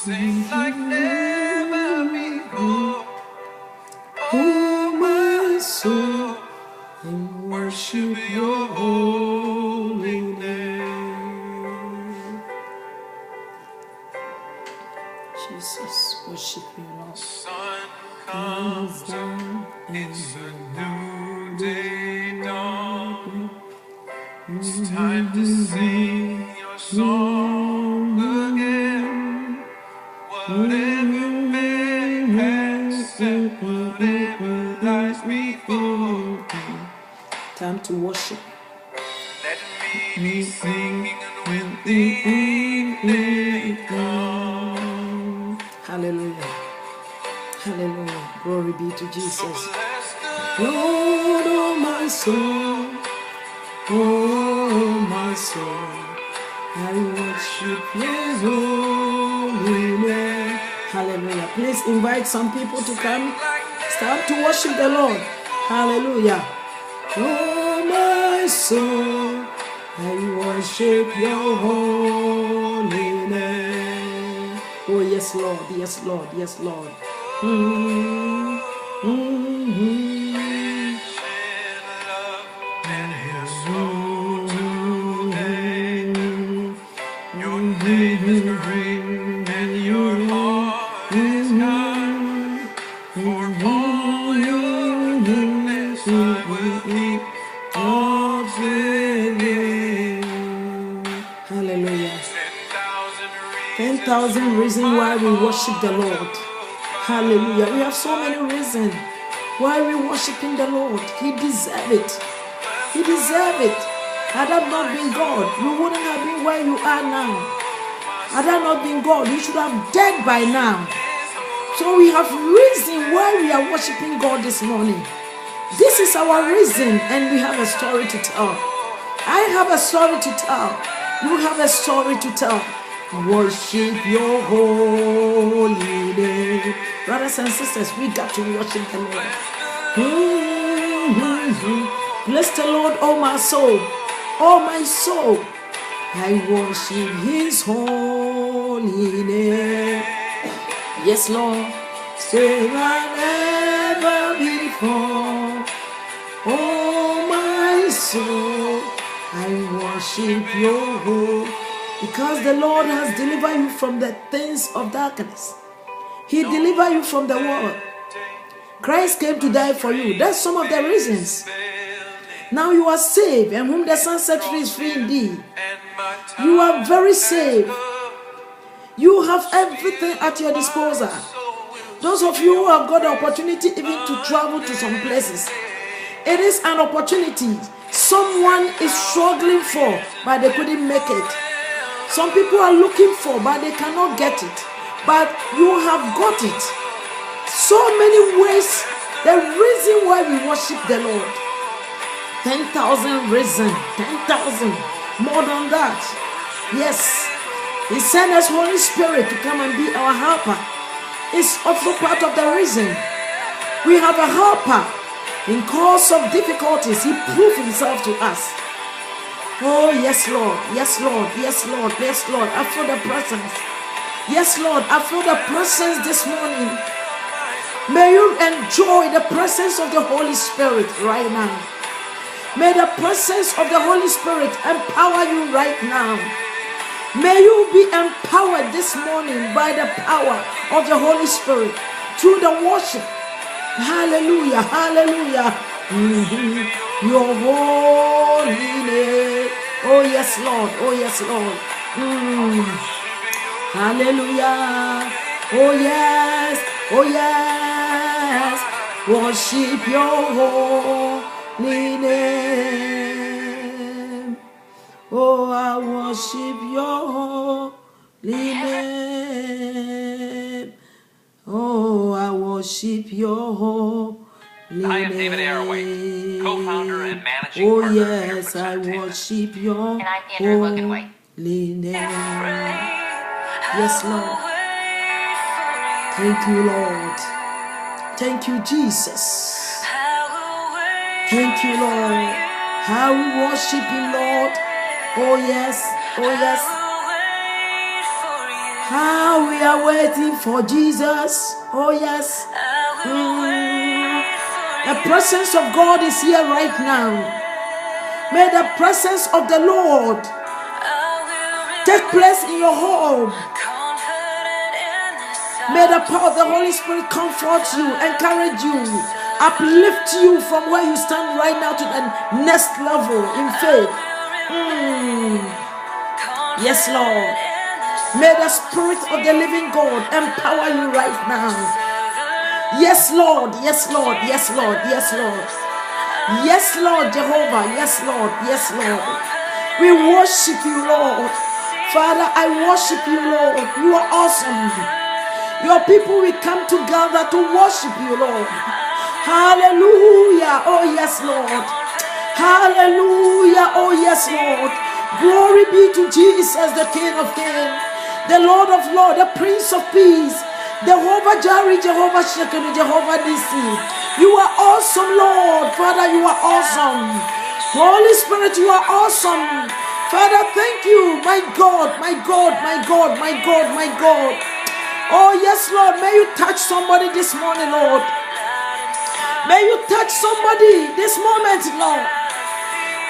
Sing like never before. Oh, my soul, and worship your holy name. Jesus, worship you, Lord. Sun comes down, it's a new day dawn. It's time to sing your song again. Whatever may pass and whatever lies before. Time to worship. Let me be singing when the evening comes. Hallelujah. Hallelujah. Glory be to So Jesus. bless the Lord, oh my soul. Oh my soul. I worship your holy name. Hallelujah. Please invite some people to come. Start to worship the Lord. Hallelujah. Oh my soul, I worship your holy name. Oh yes, Lord. Yes, Lord. Yes, Lord. and his soul today. Your name is great and your heart is kind. For all your goodness I will keep on singing. Hallelujah. 10,000 10,000 reasons why we worship the Lord. Hallelujah. We have so many reasons why we worshiping the Lord. He deserves it. He deserves it. Had that not been God, you wouldn't have been where you are now. Had that not been God, you should have died by now. So we have reason why we are worshiping God this morning. This is our reason, and we have a story to tell. I have a story to tell. You have a story to tell. Worship your holy name. Brothers and sisters, we got to worship the Lord. Bless the Lord, oh my soul. Oh my soul. I worship his holy name. Yes, Lord. Say like never before. Oh my soul, I worship your holy. Because the Lord has delivered you from the things of darkness. He delivered you from the world. Christ came to die for you. That's some of the reasons. Now you are saved, and whom the Son set free is free indeed. You are very saved. You have everything at your disposal. Those of you who have got the opportunity even to travel to some places, it is an opportunity someone is struggling for, but they couldn't make it. Some people are looking for, but they cannot get it. But you have got it. So many ways. The reason why we worship the Lord. 10,000 reasons. 10,000. More than that. Yes. He sent us Holy Spirit to come and be our helper. It's also part of the reason. We have a helper. In course of difficulties, he proved himself to us. Oh, yes, Lord. Yes, Lord. Yes, Lord. Yes, Lord. I feel the presence. Yes, Lord. I feel the presence this morning. May you enjoy the presence of the Holy Spirit right now. May the presence of the Holy Spirit empower you right now. May you be empowered this morning by the power of the Holy Spirit through the worship. Hallelujah, hallelujah. Your holy name. Oh yes, Lord. Oh yes, Lord. Hallelujah. Oh yes. Oh yes. Worship your holy name. Oh, I worship your holy name. Oh, I worship your holy name. I am David Arroway, co-founder and managing partner. Oh yes, I worship your and I'm Andrew holy name. Yes, Lord. Thank you, Lord. Thank you, Jesus. Thank you, Lord. How we worship you, Lord. Oh yes, oh yes. How we are waiting for Jesus. Oh, yes. The presence of God is here right now. May the presence of the Lord take place in your home. May the power of the Holy Spirit comfort you, encourage you, uplift you from where you stand right now to the next level in faith. Yes, Lord. May the Spirit of the living God empower you right now. Yes, Lord. Yes, Lord. Yes, Lord. Yes, Lord. Yes, Lord Jehovah. Yes, Lord. Yes, Lord. We worship you, Lord. Father, I worship you, Lord. You are awesome. Your people will come together to worship you, Lord. Hallelujah. Oh, yes, Lord. Hallelujah. Oh, yes, Lord. Glory be to Jesus, the King of Kings, the Lord of Lords, the Prince of Peace, Jehovah Jireh, Jehovah Shekinah, Jehovah Nissi. You are awesome, Lord. Father, you are awesome. Holy Spirit, you are awesome. Father, thank you. My God, my God, my God, my God, my God. Oh, yes, Lord. May you touch somebody this morning, Lord. May you touch somebody this moment, Lord.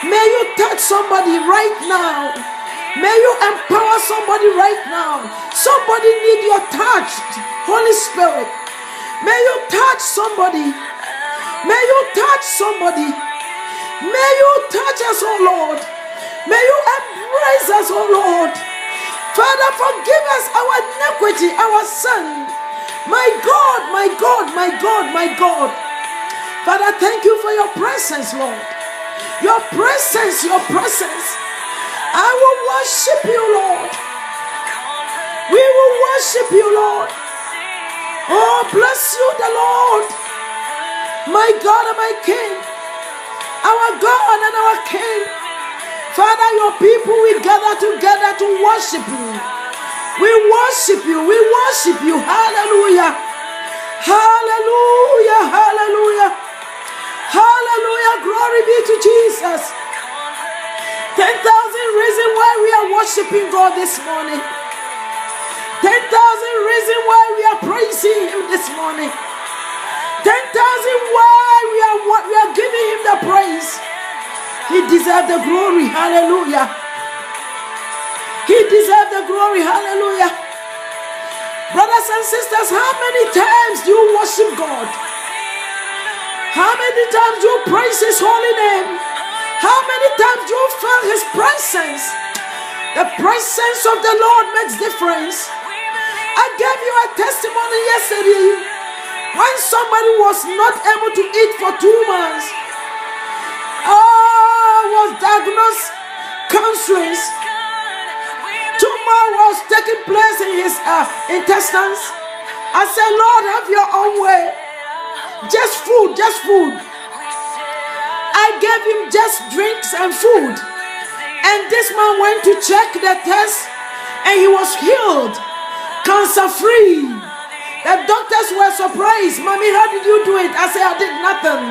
May you touch somebody right now. May you empower somebody right now. Somebody need your touch, Holy Spirit. May you touch somebody. May you touch somebody. May you touch us, oh Lord. May you embrace us, oh Lord. Father, forgive us our iniquity, our sin. My God, my God, my God, my God. Father, thank you for your presence, Lord. Your presence, your presence. I will worship you, Lord. We will worship you, Lord. Oh, bless you, the Lord. My God and my King. Our God and our King. Father, your people, we gather together to worship you. We worship you. We worship you. Hallelujah. Hallelujah. Hallelujah. Hallelujah. Glory be to Jesus. 10,000 reasons why we are worshiping God this morning. 10,000 reasons why we are praising Him this morning. 10,000 why we are giving Him the praise. He deserves the glory. Hallelujah. He deserves the glory. Hallelujah. Brothers and sisters, how many times do you worship God? How many times do you praise His holy name? How many times do you feel His presence? The presence of the Lord makes difference. I gave you a testimony yesterday when somebody was not able to eat for 2 months. Was diagnosed cancerous. Tumor was taking place in his intestines. I said, Lord, have your own way. Just food, just food. I gave him just drinks and food. And this man went to check the test and he was healed, cancer free. The doctors were surprised. Mommy, how did you do it? I said, I did nothing.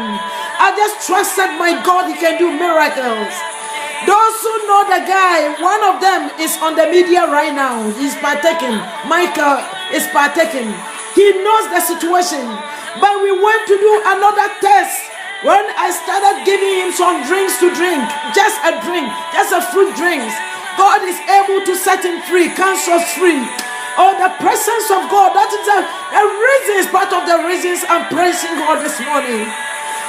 I just trusted my God, He can do miracles. Those who know the guy, one of them is on the media right now. He's partaking. Michael is partaking. He knows the situation. But we went to do another test. When I started giving him some drinks to drink, just a drink, just a fruit drinks, God is able to set him free, cancer free. Oh, the presence of God, that is a reason, is part of the reasons I'm praising God this morning.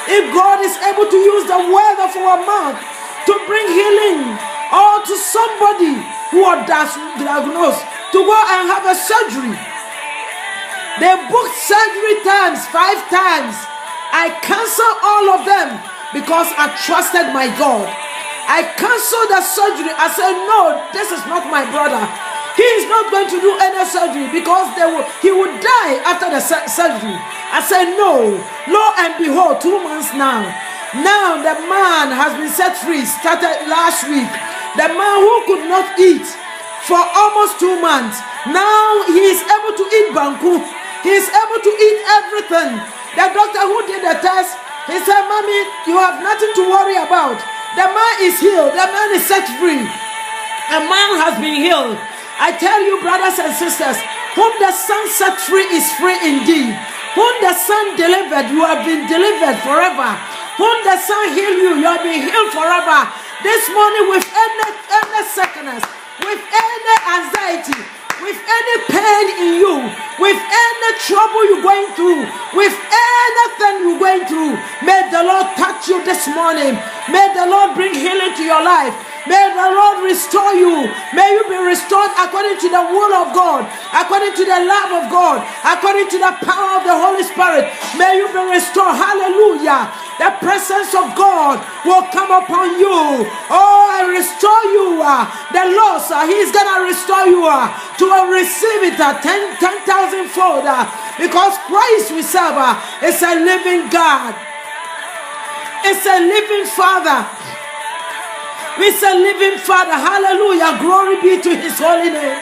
If God is able to use the word of our mouth to bring healing, or to somebody who are diagnosed to go and have a surgery, they booked surgery times, 5 times. I canceled all of them because I trusted my God. I canceled the surgery. I said, no, this is not my brother. He is not going to do any surgery because he would die after the surgery. I said, no. Lo and behold, 2 months now. Now the man has been set free, started last week. The man who could not eat for almost 2 months. Now he is able to eat banku. He is able to eat everything. The doctor who did the test, he said, Mommy, you have nothing to worry about. The man is healed. The man is set free. The man has been healed. I tell you, brothers and sisters, whom the Son set free is free indeed. Whom the Son delivered, you have been delivered forever. Whom the Son healed you, you have been healed forever. This morning, with any sickness, with any anxiety, with any pain in you, with any trouble you're going through, with anything you're going through, may the Lord touch you this morning. May the Lord bring healing to your life. May the Lord restore you. May you be restored according to the will of God, according to the love of God, according to the power of the Holy Spirit. May you be restored. Hallelujah. The presence of God will come upon you. Oh, I restore you. The Lord, He's going to restore you to receive it 10,000 fold. Because Christ we serve is a living God. It's a living Father. It's a living Father. Hallelujah. Glory be to His holy name.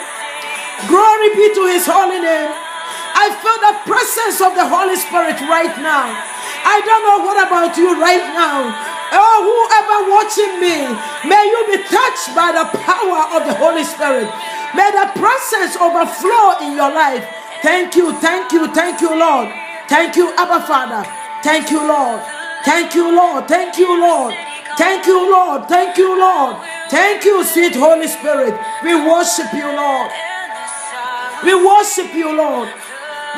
Glory be to His holy name. I feel the presence of the Holy Spirit right now. I don't know what about you right now. Oh, whoever watching me, may you be touched by the power of the Holy Spirit. May the presence overflow in your life. Thank you, thank you, thank you, Lord. Thank you, Abba Father. Thank you, Lord. Thank you, Lord. Thank you, Lord. Thank you, Lord. Thank you, Lord. Thank you, sweet Holy Spirit. We worship you, Lord. We worship you, Lord.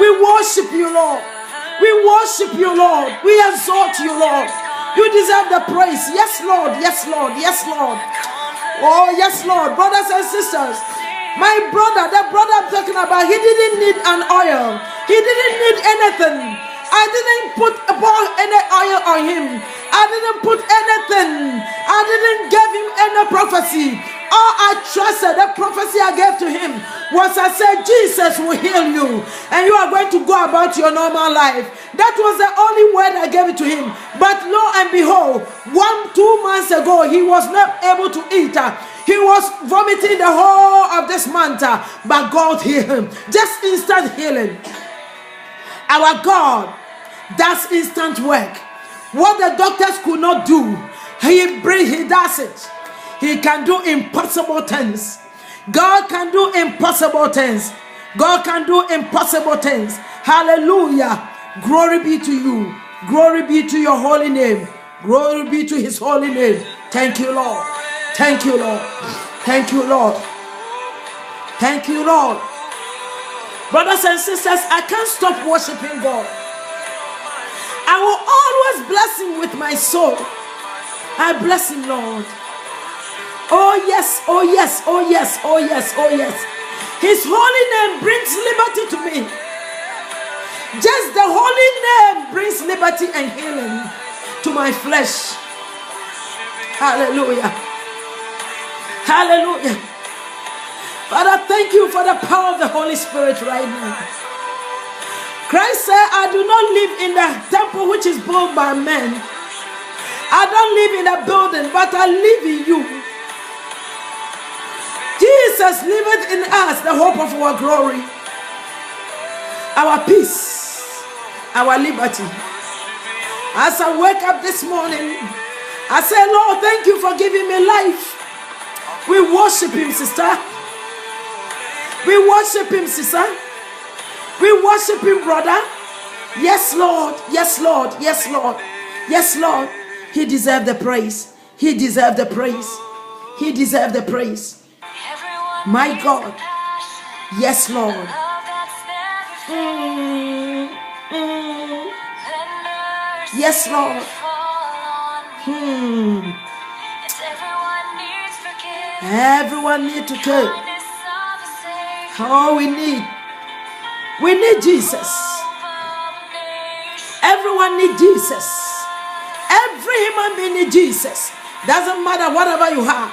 We worship you, Lord. We worship you, Lord. We exalt you, Lord. You deserve the praise. Yes, Lord. Yes, Lord. Yes, Lord. Oh, yes, Lord. Brothers and sisters, my brother, the brother I'm talking about, he didn't need an oil. He didn't need anything. I didn't put any oil on him. I didn't put anything. I didn't give him any prophecy. All I trusted, the prophecy I gave to him was I said, Jesus will heal you and you are going to go about your normal life. That was the only word I gave it to him. But lo and behold, 2 months ago, he was not able to eat. He was vomiting the whole of this month, but God healed him. Just instant healing. Our God does instant work. What the doctors could not do, He does it. He can do impossible things. God can do impossible things. God can do impossible things. Hallelujah. Glory be to you. Glory be to your holy name. Glory be to His holy name. Thank you, Lord. Thank you, Lord. Thank you, Lord. Thank you, Lord. Brothers and sisters, I can't stop worshiping God. I will always bless Him with my soul. I bless Him, Lord. Oh yes, oh yes, oh yes, oh yes, oh yes. His holy name brings liberty to me. Just the holy name brings liberty and healing to my flesh. Hallelujah. Hallelujah. Father, thank you for the power of the Holy Spirit right now. Christ said, I do not live in the temple which is built by men. I don't live in a building, but I live in you. Jesus liveth in us, the hope of our glory, our peace, our liberty. As I wake up this morning, I say, Lord, thank you for giving me life. We worship Him, sister. We worship Him, sister. We worship Him, brother. Yes, Lord. Yes, Lord. Yes, Lord. Yes, Lord. He deserved the praise. He deserved the praise. He deserved the praise. My God. Yes, Lord. Yes, Lord. Everyone needs to care. Oh, we need Jesus. Everyone needs Jesus. Every human being needs Jesus. Doesn't matter whatever you have.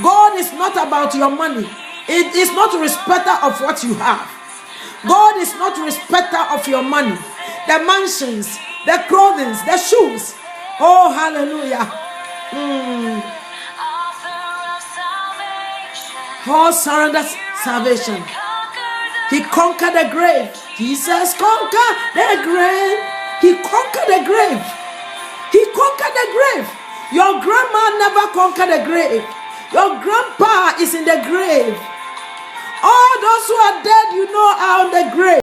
God is not about your money. It is not a respecter of what you have. God is not a respecter of your money. The mansions, the clothing, the shoes. Oh, hallelujah. Oh, surrender salvation. He conquered the grave. Jesus conquered the grave. He conquered the grave. He conquered the grave. Your grandma never conquered the grave. Your grandpa is in the grave. All those who are dead, you know, are on the grave.